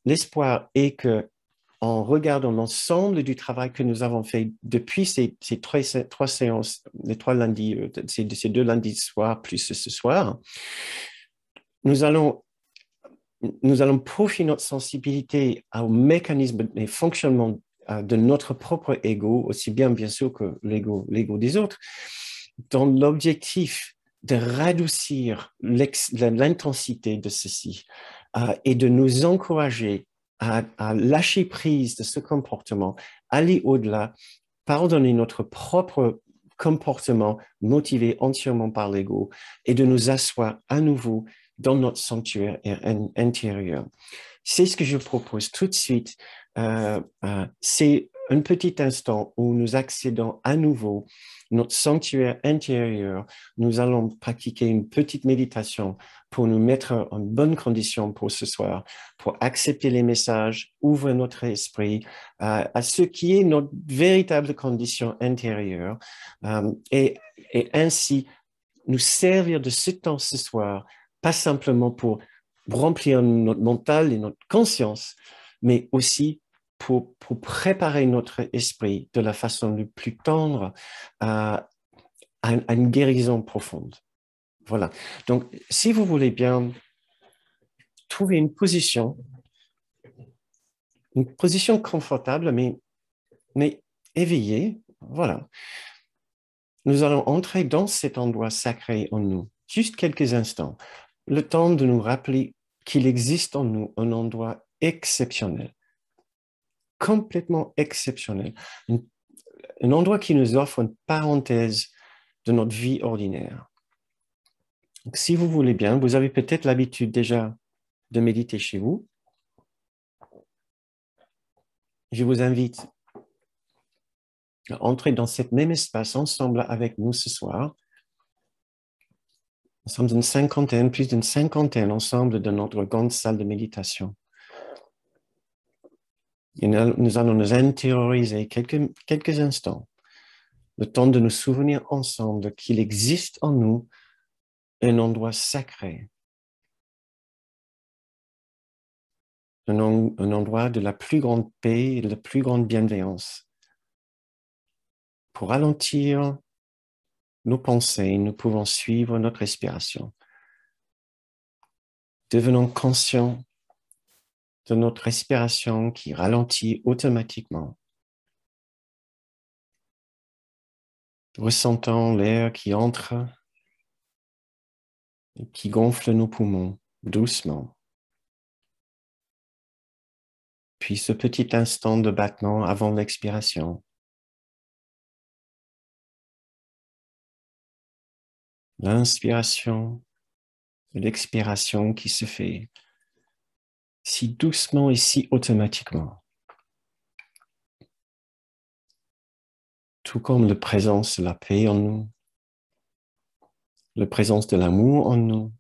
l'espoir est que en regardant l'ensemble du travail que nous avons fait depuis ces trois séances, les trois lundis, ces deux lundis soirs plus ce soir, nous allons, nous allons profiler notre sensibilité au mécanisme et fonctionnement de notre propre ego, aussi bien sûr que l'ego des autres, dans l'objectif de radoucir l'intensité de ceci et de nous encourager à lâcher prise de ce comportement, aller au-delà, pardonner notre propre comportement motivé entièrement par l'ego et de nous asseoir à nouveau dans notre sanctuaire intérieur. C'est ce que je propose tout de suite. C'est un petit instant où nous accédons à nouveau notre sanctuaire intérieur. Nous allons pratiquer une petite méditation pour nous mettre en bonne condition pour ce soir, pour accepter les messages, ouvrir notre esprit à ce qui est notre véritable condition intérieure et ainsi nous servir de ce temps ce soir, pas simplement pour remplir notre mental et notre conscience, mais aussi pour préparer notre esprit de la façon la plus tendre à une guérison profonde. Voilà. Donc, si vous voulez bien trouver une position confortable, mais éveillée, voilà. Nous allons entrer dans cet endroit sacré en nous, juste quelques instants, le temps de nous rappeler qu'il existe en nous un endroit exceptionnel, complètement exceptionnel, un endroit qui nous offre une parenthèse de notre vie ordinaire. Donc, si vous voulez bien, vous avez peut-être l'habitude déjà de méditer chez vous. Je vous invite à entrer dans cet même espace ensemble avec nous ce soir. Nous sommes une cinquantaine, plus d'une cinquantaine ensemble dans notre grande salle de méditation. Et nous allons nous intérioriser quelques instants, le temps de nous souvenir ensemble qu'il existe en nous un endroit sacré, un endroit de la plus grande paix et de la plus grande bienveillance. Pour ralentir nos pensées, nous pouvons suivre notre respiration. Devenons conscients de notre respiration qui ralentit automatiquement. Ressentons l'air qui entre et qui gonfle nos poumons doucement. Puis ce petit instant de battement avant l'expiration. L'inspiration et l'expiration qui se fait si doucement et si automatiquement. Tout comme la présence de la paix en nous, la présence de l'amour en nous,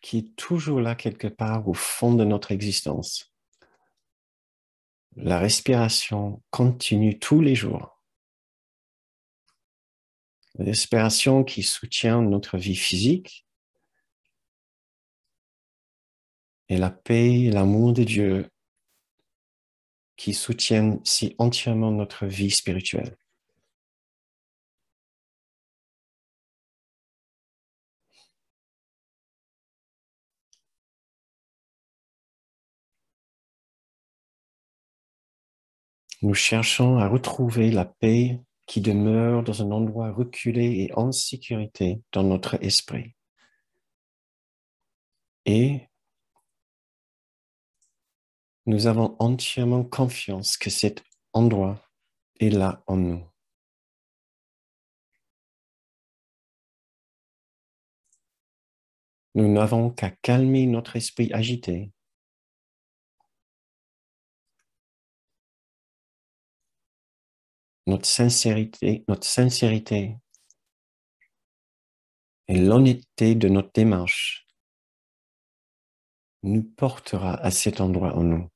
qui est toujours là quelque part au fond de notre existence. La respiration continue tous les jours. La respiration qui soutient notre vie physique et la paix et l'amour de Dieu qui soutiennent si entièrement notre vie spirituelle. Nous cherchons à retrouver la paix qui demeure dans un endroit reculé et en sécurité dans notre esprit. Et nous avons entièrement confiance que cet endroit est là en nous. Nous n'avons qu'à calmer notre esprit agité. Notre sincérité et l'honnêteté de notre démarche nous portera à cet endroit en nous.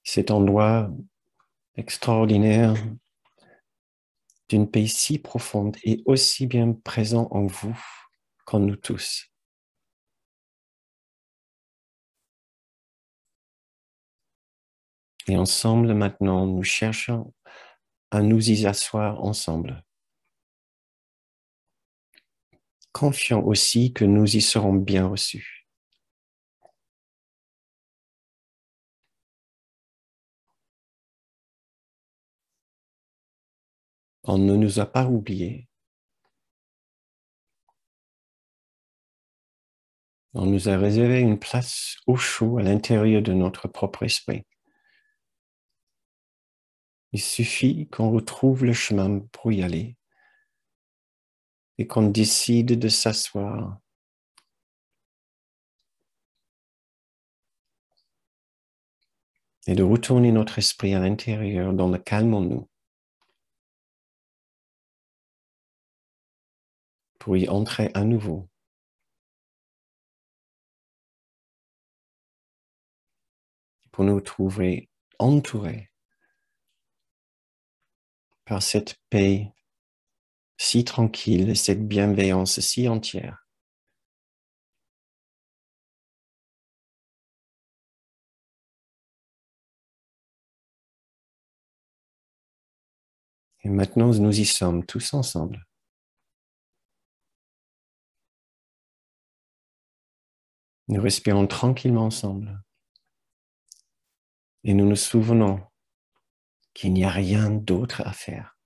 Cet endroit extraordinaire d'une paix si profonde et aussi bien présent en vous qu'en nous tous. Et ensemble, maintenant, nous cherchons à nous y asseoir ensemble, confiants aussi que nous y serons bien reçus. On ne nous a pas oubliés. On nous a réservé une place au chaud à l'intérieur de notre propre esprit. Il suffit qu'on retrouve le chemin pour y aller et qu'on décide de s'asseoir et de retourner notre esprit à l'intérieur dans le calme en nous pour y entrer à nouveau. Pour nous trouver entourés par cette paix si tranquille et cette bienveillance si entière. Et maintenant, nous y sommes tous ensemble. Nous respirons tranquillement ensemble. Et nous nous souvenons qu'il n'y a rien d'autre à faire.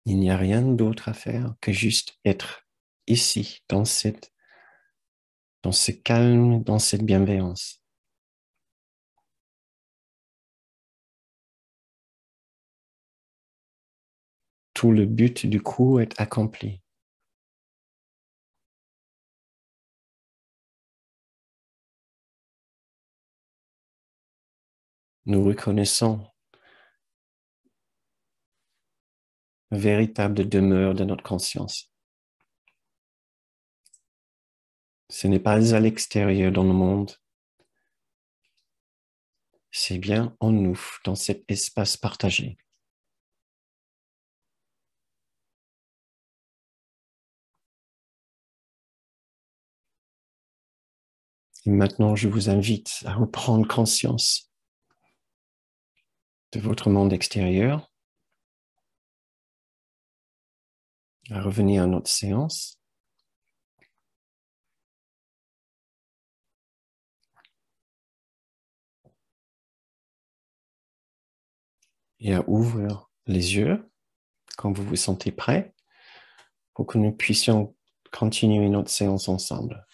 Il n'y a rien d'autre à faire que juste être ici, dans ce calme, dans cette bienveillance. Tout le but du coup est accompli. Nous reconnaissons la véritable demeure de notre conscience. Ce n'est pas à l'extérieur dans le monde, c'est bien en nous, dans cet espace partagé. Et maintenant, je vous invite à reprendre conscience de votre monde extérieur, à revenir à notre séance. Et à ouvrir les yeux quand vous vous sentez prêt pour que nous puissions continuer notre séance ensemble.